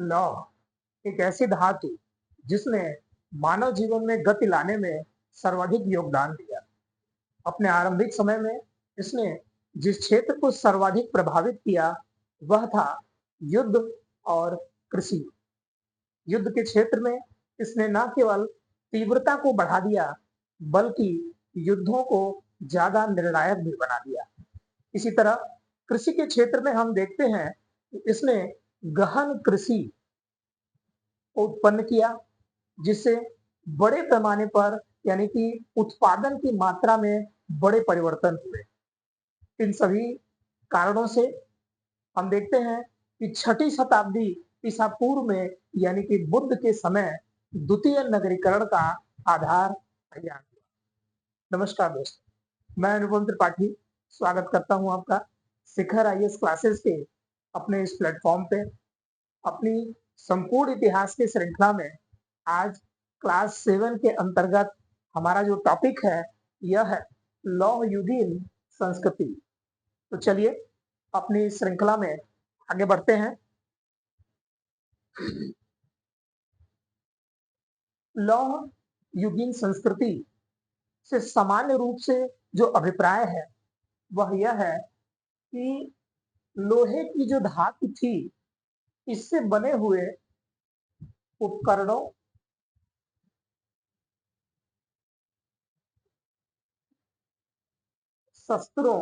लौह एक ऐसी धातु जिसने मानव जीवन में गति लाने में सर्वाधिक योगदान दिया। अपने आरंभिक समय में इसने जिस क्षेत्र को सर्वाधिक प्रभावित किया वह था युद्ध और कृषि। युद्ध के क्षेत्र में इसने न केवल तीव्रता को बढ़ा दिया बल्कि युद्धों को ज्यादा निर्णायक भी बना दिया। इसी तरह कृषि के क्षेत्र में हम देखते हैं कि इसने गहन कृषि को उत्पन्न किया जिससे बड़े पैमाने पर यानी कि उत्पादन की मात्रा में बड़े परिवर्तन हुए। इन सभी कारणों से हम देखते हैं कि छठी शताब्दी ईसा पूर्व में यानी कि बुद्ध के समय द्वितीय नगरीकरण का आधार तैयार हुआ। नमस्कार दोस्तों, मैं अनुपम त्रिपाठी स्वागत करता हूं आपका शिखर आईएएस क्लासेस के अपने इस प्लेटफॉर्म पे। अपनी संपूर्ण इतिहास की श्रृंखला में आज क्लास 7 के अंतर्गत हमारा जो टॉपिक है यह है लौह युगीन संस्कृति। तो चलिए अपनी श्रृंखला में आगे बढ़ते हैं। लौह युगीन संस्कृति से सामान्य रूप से जो अभिप्राय है वह यह है कि लोहे की जो धातु थी इससे बने हुए उपकरणों, शस्त्रों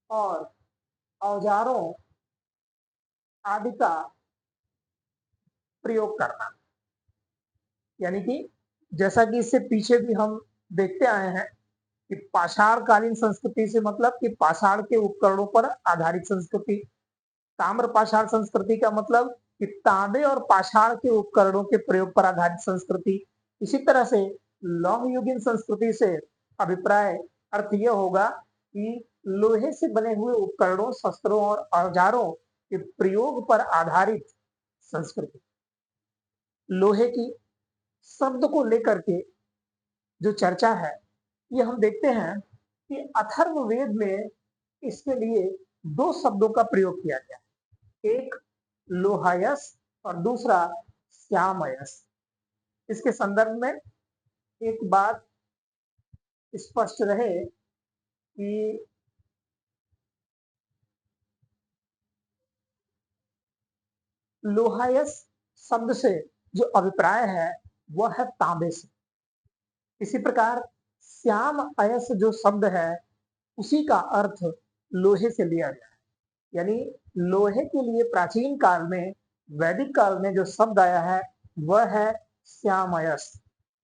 और औजारों आदि का प्रयोग करना। यानी कि जैसा कि इससे पीछे भी हम देखते आए हैं कि पाषाण कालीन संस्कृति से मतलब कि पाषाण के उपकरणों पर आधारित संस्कृति, ताम्र पाषाण संस्कृति का मतलब कि तांबे और पाषाण के उपकरणों के प्रयोग पर आधारित संस्कृति। इसी तरह से लौह युगीन संस्कृति से अभिप्राय अर्थ यह होगा कि लोहे से बने हुए उपकरणों, शस्त्रों और औजारों के प्रयोग पर आधारित संस्कृति। लोहे की शब्द को लेकर के जो चर्चा है ये हम देखते हैं कि अथर्ववेद में इसके लिए दो शब्दों का प्रयोग किया गया, एक लोहायस और दूसरा श्यामयस। इसके संदर्भ में एक बात स्पष्ट रहे कि लोहायस शब्द से जो अभिप्राय है वह है तांबे से। इसी प्रकार श्याम अयस जो शब्द है उसी का अर्थ लोहे से लिया गया है। यानी लोहे के लिए प्राचीन काल में, वैदिक काल में जो शब्द आया है वह है श्यामयस,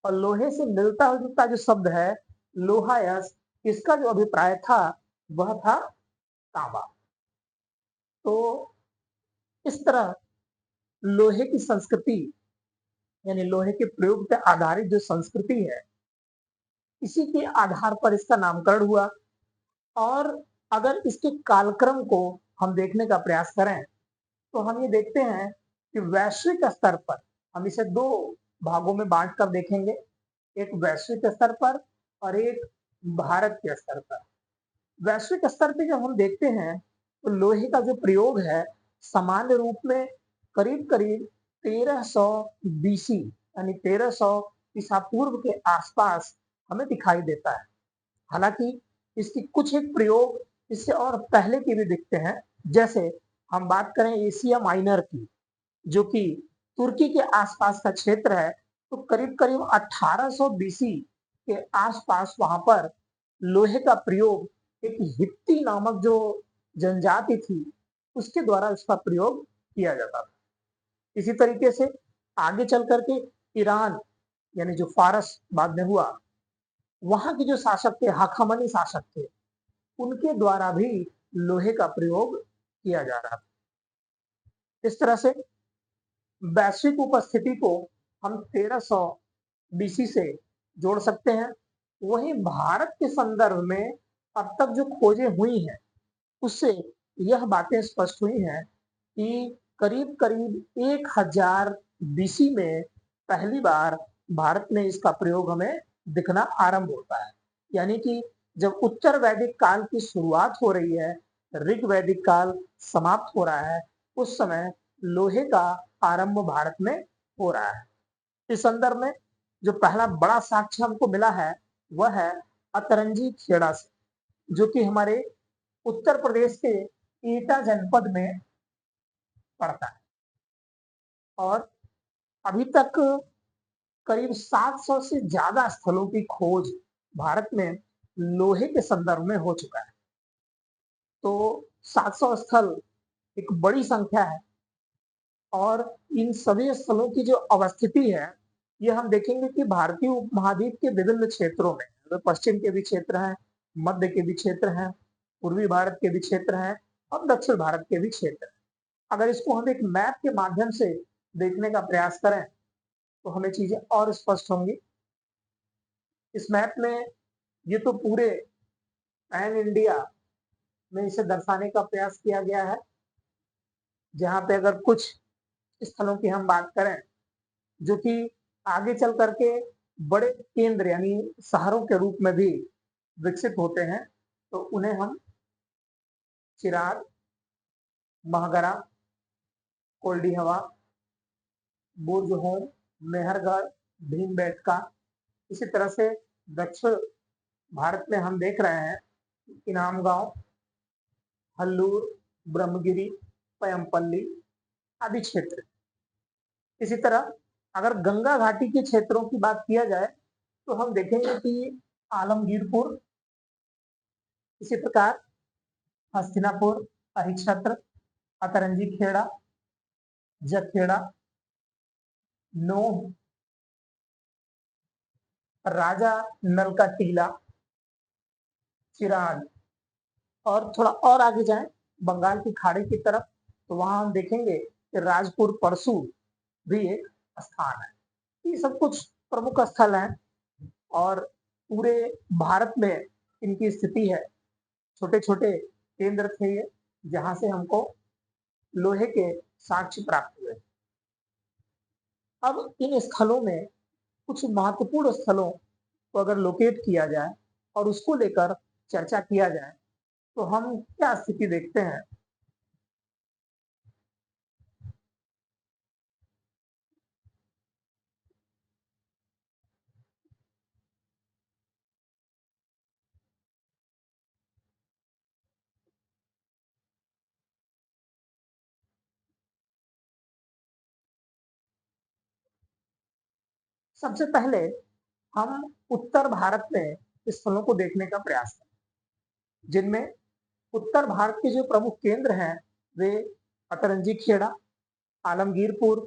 और लोहे से मिलता जुलता जो शब्द है लोहायस, इसका जो अभिप्राय था वह था तांबा। तो इस तरह लोहे की संस्कृति यानी लोहे के प्रयोग पर आधारित जो संस्कृति है इसी के आधार पर इसका नामकरण हुआ। और अगर इसके कालक्रम को हम देखने का प्रयास करें तो हम ये देखते हैं कि वैश्विक स्तर पर हम इसे दो भागों में बांट कर देखेंगे, एक वैश्विक स्तर पर और एक भारत के स्तर पर। वैश्विक स्तर पे जब हम देखते हैं तो लोहे का जो प्रयोग है सामान्य रूप में करीब करीब 1300 बीसी यानी 1300 ईसा पूर्व के आसपास हमें दिखाई देता है। हालांकि इसकी कुछ एक प्रयोग इससे और पहले के भी दिखते हैं। जैसे हम बात करें एशिया माइनर की, जो कि तुर्की के आसपास का क्षेत्र है, तो करीब करीब 1800 बीसी के आसपास वहां पर लोहे का प्रयोग एक हित्ती नामक जो जनजाति थी उसके द्वारा इसका प्रयोग किया जाता था। इसी तरीके से आगे चल करके ईरान यानी जो फारस बाद में हुआ, वहां के जो शासक थे, हाखामनी शासक थे, उनके द्वारा भी लोहे का प्रयोग किया जा रहा था। इस तरह से वैश्विक उपस्थिति को हम 1300 बीसी से जोड़ सकते हैं। वहीं भारत के संदर्भ में अब तक जो खोजें हुई हैं उससे यह बातें स्पष्ट हुई हैं कि करीब करीब 1000 बीसी में पहली बार भारत में इसका प्रयोग हमें दिखना आरंभ होता है। यानी कि जब उत्तर वैदिक काल की शुरुआत हो रही है ऋग वैदिक काल समाप्त हो रहा है, उस समय लोहे का आरंभ भारत में हो रहा है। इस संदर्भ में जो पहला बड़ा साक्ष्य हमको मिला है वह है अतरंजी खेड़ा से, जो कि हमारे उत्तर प्रदेश के एटा जनपद में पड़ता है। और अभी तक करीब 700 से ज्यादा स्थलों की खोज भारत में लोहे के संदर्भ में हो चुका है। तो 700 स्थल एक बड़ी संख्या है और इन सभी स्थलों की जो अवस्थिति है, ये हम देखेंगे कि भारतीय उपमहाद्वीप के विभिन्न क्षेत्रों में, पश्चिम के भी क्षेत्र हैं, मध्य के भी क्षेत्र हैं, पूर्वी भारत के भी क्षेत्र हैं और दक्षिण भारत के भी क्षेत्र हैं। अगर इसको हम एक मैप के माध्यम से देखने का प्रयास करें तो हमें चीजें और स्पष्ट होंगी। इस मैप में ये तो पूरे पैन इंडिया में इसे दर्शाने का प्रयास किया गया है, जहां पे अगर कुछ स्थलों की हम बात करें जो कि आगे चल करके बड़े केंद्र यानी शहरों के रूप में भी विकसित होते हैं, तो उन्हें हम चिराग, महगरा, कोल्डी हवा, बुर्जहोम, मेहरगढ़, भीमबेटका, इसी तरह से दक्षिण भारत में हम देख रहे हैं इनाम गांव, हल्लूर, ब्रह्मगिरी, पयमपल्ली आदि क्षेत्र। इसी तरह अगर गंगा घाटी के क्षेत्रों की बात किया जाए तो हम देखेंगे कि आलमगीरपुर, इसी प्रकार हस्तिनापुर, अहिक्षत्र, अतरंजी खेड़ा, जखेड़ा, नोह, राजा नल का टीला, चिराग, और थोड़ा और आगे जाएं बंगाल की खाड़ी की तरफ तो वहां हम देखेंगे कि राजपुर परसू भी एक स्थान है। ये सब कुछ प्रमुख स्थल हैं और पूरे भारत में इनकी स्थिति है। छोटे छोटे केंद्र थे ये, जहां से हमको लोहे के साक्ष्य प्राप्त हुए। अब इन स्थलों में कुछ महत्वपूर्ण स्थलों को अगर लोकेट किया जाए और उसको लेकर चर्चा किया जाए तो हम क्या स्थिति देखते हैं। सबसे पहले हम उत्तर भारत में स्थलों को देखने का प्रयास करें, जिनमें उत्तर भारत के जो प्रमुख केंद्र हैं वे अतरंजी खेड़ा, आलमगीरपुर,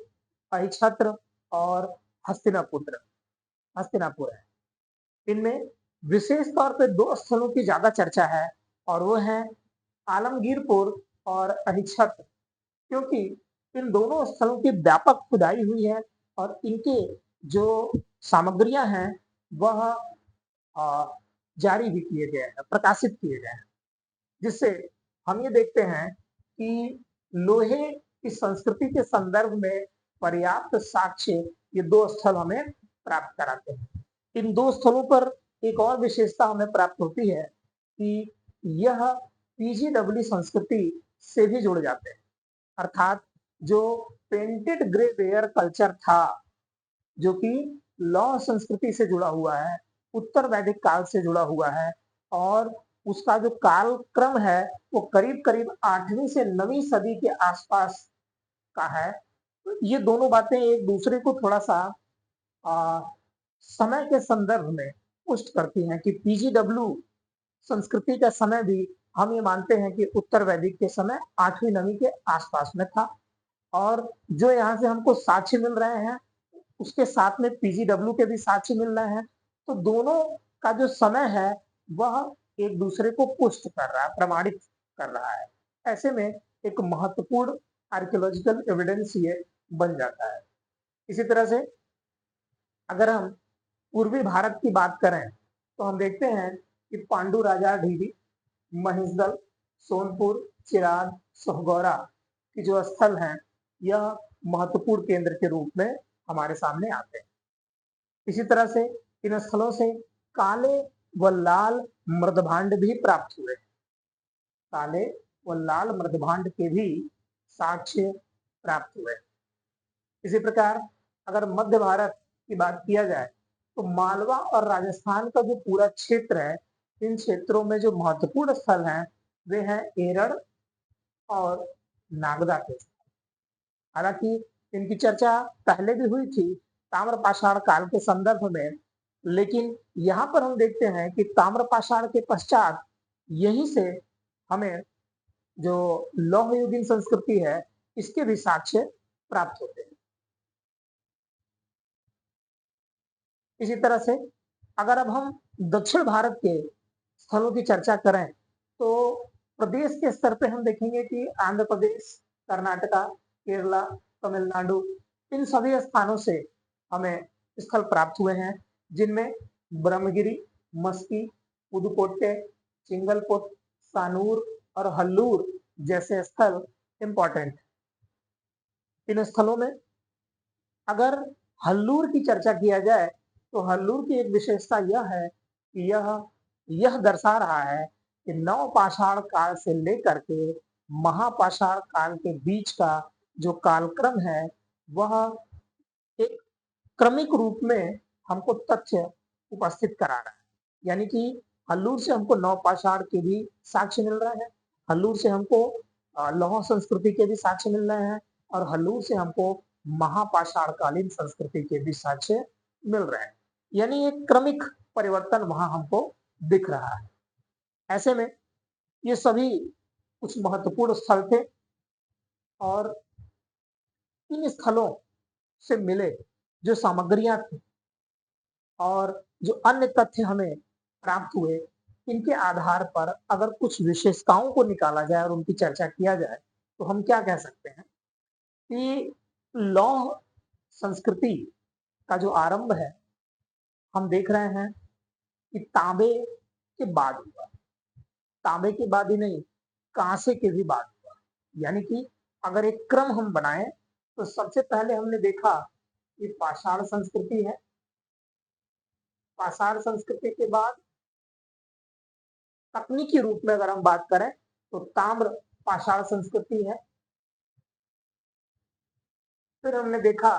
अहिछत्र और हस्तिनापुर हस्तिनापुर है। इनमें विशेष तौर पे दो स्थलों की ज्यादा चर्चा है और वो है आलमगीरपुर और अहिछत्र, क्योंकि इन दोनों स्थलों की व्यापक खुदाई हुई है और इनके जो सामग्रियां हैं वह जारी भी किए गए हैं, प्रकाशित किए गए हैं, जिससे हम ये देखते हैं कि लोहे की संस्कृति के संदर्भ में पर्याप्त साक्ष्य ये दो स्थल हमें प्राप्त कराते हैं। इन दो स्थलों पर एक और विशेषता हमें प्राप्त होती है कि यह पीजीडब्ल्यू संस्कृति से भी जुड़ जाते हैं, अर्थात जो पेंटेड ग्रे वेयर कल्चर था, जो कि लौ संस्कृति से जुड़ा हुआ है, उत्तर वैदिक काल से जुड़ा हुआ है और उसका जो कालक्रम है वो करीब करीब 8वीं से 9वीं सदी के आसपास का है। तो ये दोनों बातें एक दूसरे को थोड़ा सा आ, समय के संदर्भ में पुष्ट करती हैं कि पीजीडब्ल्यू संस्कृति का समय भी हम ये मानते हैं कि उत्तर वैदिक के समय 8वीं 9वीं के आसपास में था। और जो यहाँ से हमको साक्ष्य मिल रहे हैं उसके साथ में पीजीडब्ल्यू के भी साक्ष्य मिल रहे हैं, तो दोनों का जो समय है वह एक दूसरे को पुष्ट कर रहा है, प्रमाणित कर रहा है। ऐसे में एक महत्वपूर्ण आर्कियोलॉजिकल एविडेंस ये बन जाता है। इसी तरह से अगर हम पूर्वी भारत की बात करें तो हम देखते हैं कि पांडु राजा ढीवी, महिषदल, सोनपुर, चिराग, सोहगौरा की जो स्थल हैं यह महत्वपूर्ण केंद्र के रूप में हमारे सामने आते हैं। इसी तरह से इन स्थलों से काले व लाल मृदभांड भी प्राप्त हुए। काले व लाल मृदभांड के भी साक्ष्य प्राप्त हुए। इसी प्रकार अगर मध्य भारत की बात किया जाए तो मालवा और राजस्थान का जो पूरा क्षेत्र है, इन क्षेत्रों में जो महत्वपूर्ण स्थल हैं वे हैं एरड़ और नागदा के। हालांकि इनकी चर्चा पहले भी हुई थी ताम्रपाषाण काल के संदर्भ में, लेकिन यहाँ पर हम देखते हैं कि ताम्रपाषाण के पश्चात यहीं से हमें जो लौह युगीन संस्कृति है इसके भी साक्ष्य प्राप्त होते हैं। इसी तरह से अगर अब हम दक्षिण भारत के स्थलों की चर्चा करें तो प्रदेश के स्तर पे हम देखेंगे कि आंध्र प्रदेश, कर्नाटका, केरला, तमिलनाडु, इन सभी स्थानों से हमें स्थल प्राप्त हुए हैं, जिनमें ब्रह्मगिरी, मस्की, पुदुकोट्टे, चिंगलपुट, सानूर और हल्लूर जैसे स्थल इंपॉर्टेंट। इन स्थलों में अगर हल्लूर की चर्चा किया जाए तो हल्लूर की एक विशेषता यह है कि यह दर्शा रहा है कि नवपाषाण काल से लेकर के महापाषाण काल के बीच का जो कालक्रम है वह एक क्रमिक रूप में हमको तथ्य उपस्थित करा रहा है। यानी कि हल्लूर से हमको नवपाषाण के भी साक्ष्य मिल रहे हैं, हल्लूर से हमको लौह संस्कृति के भी साक्ष्य मिल रहे हैं और हल्लूर से हमको महापाषाणकालीन संस्कृति के भी साक्ष्य मिल रहे हैं। यानी एक क्रमिक परिवर्तन वहां हमको दिख रहा है। ऐसे में ये सभी कुछ महत्वपूर्ण स्थल थे और इन स्थलों से मिले जो सामग्रियां थी और जो अन्य तथ्य हमें प्राप्त हुए, इनके आधार पर अगर कुछ विशेषताओं को निकाला जाए और उनकी चर्चा किया जाए तो हम क्या कह सकते हैं कि लौह संस्कृति का जो आरंभ है हम देख रहे हैं कि तांबे के बाद हुआ। तांबे के बाद ही नहीं, कांसे के भी बाद हुआ। यानी कि अगर एक क्रम हम बनाएं तो सबसे पहले हमने देखा कि पाषाण संस्कृति है, पाषाण संस्कृति के बाद तकनीकी रूप में अगर हम बात करें तो ताम्र पाषाण संस्कृति है। फिर हमने देखा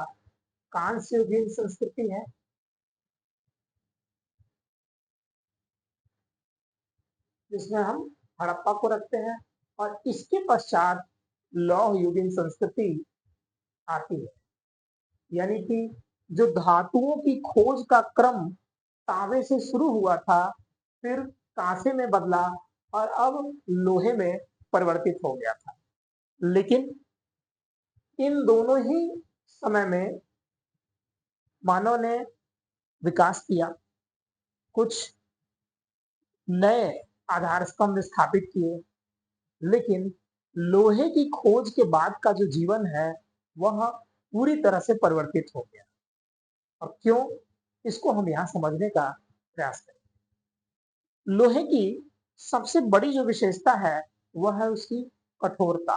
कांस्य युगीन संस्कृति है, जिसमें हम हड़प्पा को रखते हैं और इसके पश्चात लौह युगीन संस्कृति आती है। यानी कि जो धातुओं की खोज का क्रम तांबे से शुरू हुआ था, फिर कांसे में बदला और अब लोहे में परिवर्तित हो गया था। लेकिन इन दोनों ही समय में मानव ने विकास किया, कुछ नए आधार स्तंभ स्थापित किए, लेकिन लोहे की खोज के बाद का जो जीवन है वह पूरी तरह से परिवर्तित हो गया। और क्यों, इसको हम यहां समझने का प्रयास करें। लोहे की सबसे बड़ी जो विशेषता है वह है उसकी कठोरता।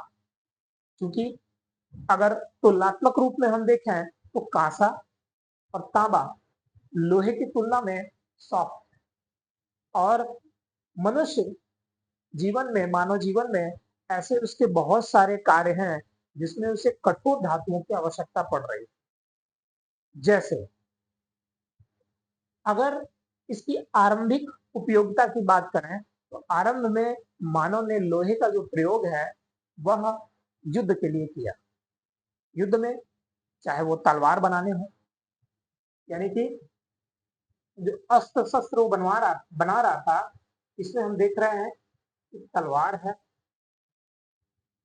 क्योंकि अगर तुलनात्मक रूप में हम देखें तो कांसा और तांबा लोहे की तुलना में सॉफ्ट है और मनुष्य जीवन में, मानव जीवन में ऐसे उसके बहुत सारे कार्य हैं जिसमें उसे कठोर धातुओं की आवश्यकता पड़ रही है। जैसे अगर इसकी आरंभिक उपयोगिता की बात करें तो आरंभ में मानव ने लोहे का जो प्रयोग है वह युद्ध के लिए किया। युद्ध में चाहे वो तलवार बनाने हो, यानी कि जो अस्त्र शस्त्र वो बना रहा था, इसमें हम देख रहे हैं कि तलवार है,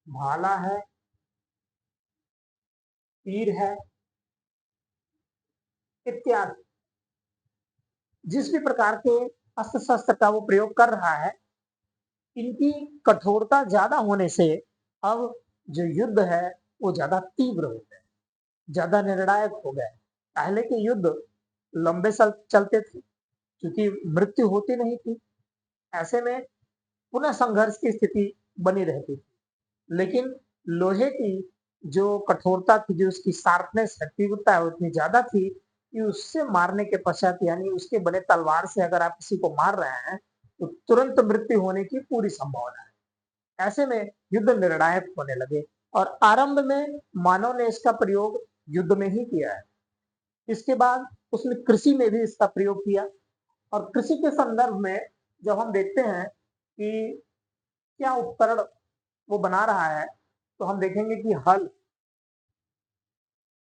भाला है, तीर है इत्यादि। जिस भी प्रकार के अस्त्र शस्त्र का वो प्रयोग कर रहा है, इनकी कठोरता ज्यादा होने से अब जो युद्ध है वो ज्यादा तीव्र हो गए, ज्यादा निर्णायक हो गए। पहले के युद्ध लंबे चलते थे क्योंकि मृत्यु होती नहीं थी, ऐसे में पुनः संघर्ष की स्थिति बनी रहती थी। लेकिन लोहे की जो कठोरता थी, जो उसकी शार्पनेस है, तीव्रता है, उतनी ज्यादा थी कि उससे मारने के पश्चात, यानी उसके बने तलवार से अगर आप किसी को मार रहे हैं तो तुरंत मृत्यु होने की पूरी संभावना है। ऐसे में युद्ध निर्णायक होने लगे और आरंभ में मानव ने इसका प्रयोग युद्ध में ही किया है। इसके बाद उसने कृषि में भी इसका प्रयोग किया और कृषि के संदर्भ में जब हम देखते हैं कि क्या उपकरण वो बना रहा है, तो हम देखेंगे कि हल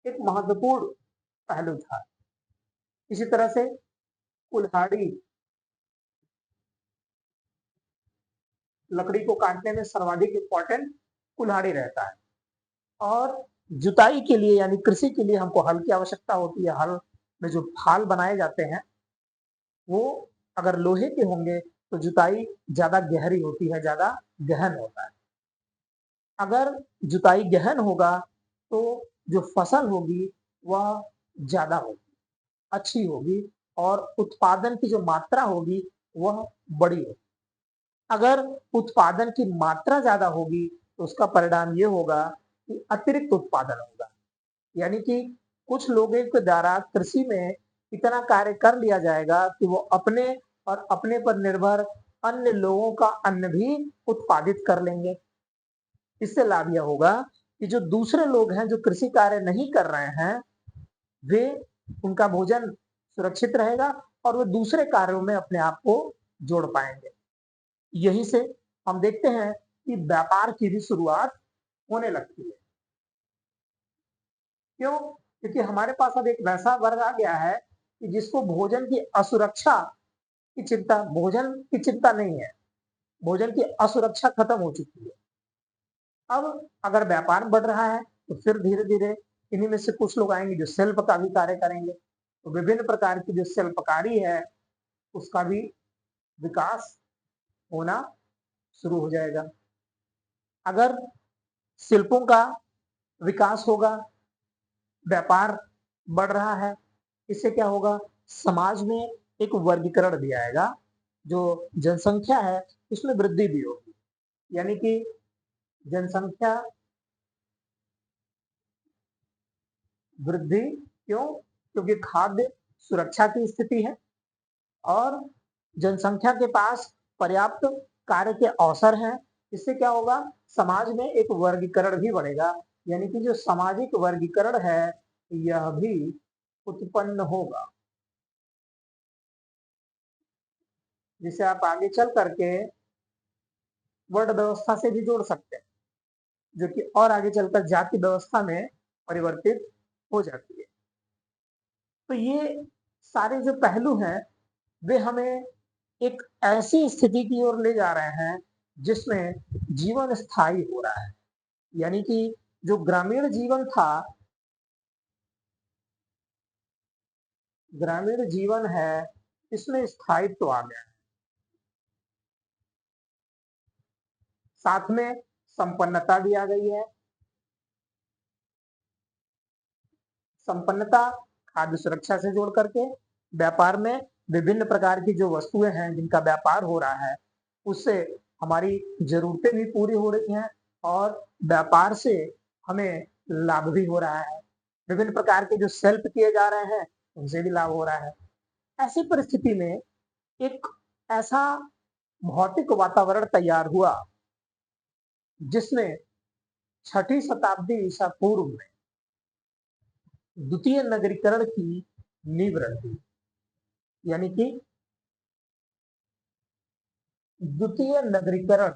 एक महत्वपूर्ण पहलू था। इसी तरह से कुल्हाड़ी लकड़ी को काटने में सर्वाधिक इंपॉर्टेंट कुल्हाड़ी रहता है और जुताई के लिए यानी कृषि के लिए हमको हल की आवश्यकता होती है। हल में जो फाल बनाए जाते हैं वो अगर लोहे के होंगे तो जुताई ज्यादा गहरी होती है, ज्यादा गहन होता है। अगर जुताई गहन होगा तो जो फसल होगी वह ज्यादा होगी, अच्छी होगी और उत्पादन की जो मात्रा होगी वह बड़ी होगी। अगर उत्पादन की मात्रा ज्यादा होगी तो उसका परिणाम ये होगा कि अतिरिक्त उत्पादन होगा, यानी कि कुछ लोगों के द्वारा कृषि में इतना कार्य कर लिया जाएगा कि वो अपने और अपने पर निर्भर अन्य लोगों का अन्न भी उत्पादित कर लेंगे। इससे लाभ यह होगा कि जो दूसरे लोग हैं जो कृषि कार्य नहीं कर रहे हैं वे उनका भोजन सुरक्षित रहेगा और वो दूसरे कार्यों में अपने आप को जोड़ पाएंगे। यही से हम देखते हैं कि व्यापार की भी शुरुआत होने लगती है। क्यों? क्योंकि हमारे पास अब एक वैसा वर्ग आ गया है कि जिसको भोजन की असुरक्षा की चिंता, भोजन की चिंता नहीं है, भोजन की असुरक्षा खत्म हो चुकी है। अब अगर व्यापार बढ़ रहा है तो फिर धीरे धीरे इन्हीं में से कुछ लोग आएंगे जो शिल्प का भी कार्य करेंगे, तो विभिन्न प्रकार की जो शिल्पकारी है उसका भी विकास होना शुरू हो जाएगा। अगर शिल्पों का विकास होगा, व्यापार बढ़ रहा है, इससे क्या होगा, समाज में एक वर्गीकरण भी आएगा, जो जनसंख्या है उसमें वृद्धि भी होगी, यानी कि जनसंख्या वृद्धि क्यों? क्योंकि खाद्य सुरक्षा की स्थिति है और जनसंख्या के पास पर्याप्त कार्य के अवसर हैं। इससे क्या होगा, समाज में एक वर्गीकरण भी बढ़ेगा, यानी कि जो सामाजिक वर्गीकरण है यह भी उत्पन्न होगा, जिसे आप आगे चल करके वर्ण व्यवस्था से भी जोड़ सकते हैं, जो कि और आगे चलकर जाति व्यवस्था में परिवर्तित हो जाती है। तो ये सारे जो पहलू हैं वे हमें एक ऐसी स्थिति की ओर ले जा रहे हैं जिसमें जीवन स्थायी हो रहा है, यानी कि जो ग्रामीण जीवन था, ग्रामीण जीवन है इसमें स्थायित्व आ गया है। साथ में संपन्नता भी आ गई है। संपन्नता खाद्य सुरक्षा से जोड़ करके व्यापार में विभिन्न प्रकार की जो वस्तुएं हैं जिनका व्यापार हो रहा है उससे हमारी जरूरतें भी पूरी हो रही हैं और व्यापार से हमें लाभ भी हो रहा है। विभिन्न प्रकार के जो सेल्फ किए जा रहे हैं उनसे भी लाभ हो रहा है। ऐसी परिस्थिति में एक ऐसा भौतिक वातावरण तैयार हुआ जिसने छठी शताब्दी ईसा पूर्व में द्वितीय नगरीकरण की नींव रख दी। यानी कि द्वितीय नगरीकरण,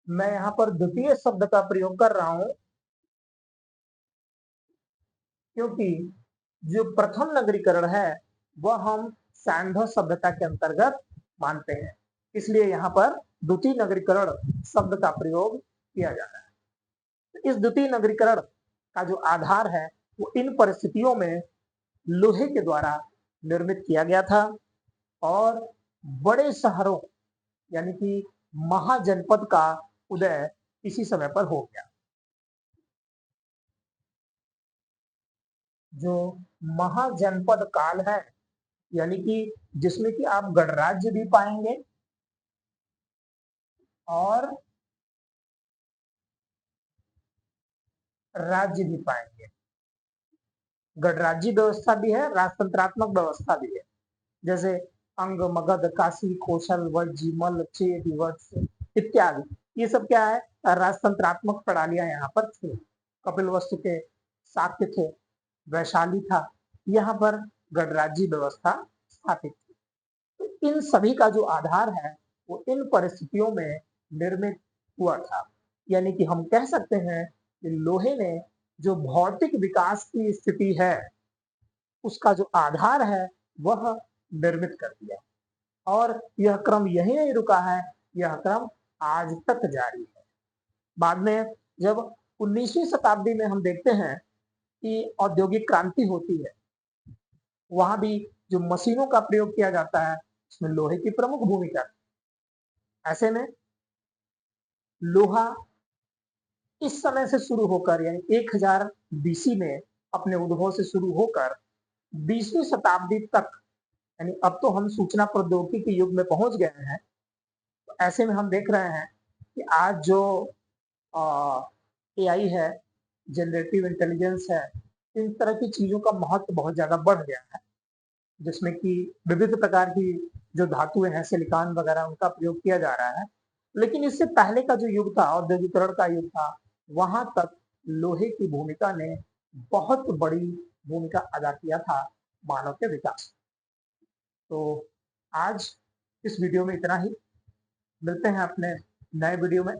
मैं यहाँ पर द्वितीय शब्द का प्रयोग कर रहा हूं क्योंकि जो प्रथम नगरीकरण है वह हम सैंधव सभ्यता के अंतर्गत मानते हैं, इसलिए यहाँ पर द्वितीय नगरीकरण शब्द का प्रयोग किया जा रहा है। इस द्वितीय नगरीकरण का जो आधार है वो इन परिस्थितियों में लोहे के द्वारा निर्मित किया गया था और बड़े शहरों यानी कि महाजनपद का उदय इसी समय पर हो गया। जो महाजनपद काल है यानी कि जिसमें कि आप गणराज्य भी पाएंगे और राज्य भी पाएंगे। गणराज्य व्यवस्था भी है, राजतंत्रात्मक व्यवस्था भी है, जैसे अंग, मगध, काशी, कौशल, वज्जी, मल्ल, चेद, वत्स इत्यादि। ये सब क्या है, राजतंत्रात्मक प्रणालियां यहाँ पर थी। कपिलवस्तु के शाक्य थे, वैशाली था, यहाँ पर गणराज्य व्यवस्था स्थापित थी। तो इन सभी का जो आधार है वो इन परिस्थितियों में निर्मित हुआ था। यानी कि हम कह सकते हैं कि लोहे ने जो भौतिक विकास की स्थिति है उसका जो आधार है वह निर्मित कर दिया, और यह क्रम यही नहीं रुका है, यह क्रम आज तक जारी है। बाद में जब 19वीं शताब्दी में हम देखते हैं कि औद्योगिक क्रांति होती है, वहां भी जो मशीनों का प्रयोग किया जाता है उसमें लोहे की प्रमुख भूमिका है। ऐसे में लोहा इस समय से शुरू होकर यानी 1000 बीसी में अपने उद्भव से शुरू होकर 20वीं शताब्दी तक, यानी अब तो हम सूचना प्रौद्योगिकी के युग में पहुंच गए हैं। तो ऐसे में हम देख रहे हैं कि आज जो एआई है, जनरेटिव इंटेलिजेंस है, इन तरह की चीजों का महत्व बहुत ज्यादा बढ़ गया है, जिसमें कि विविध प्रकार की जो धातुएं हैं, सिलिकॉन वगैरह, उनका प्रयोग किया जा रहा है। लेकिन इससे पहले का जो युग था, औद्योगिकरण का युग था, वहां तक लोहे की भूमिका ने बहुत बड़ी भूमिका अदा किया था मानव के विकास। तो आज इस वीडियो में इतना ही। मिलते हैं अपने नए वीडियो में।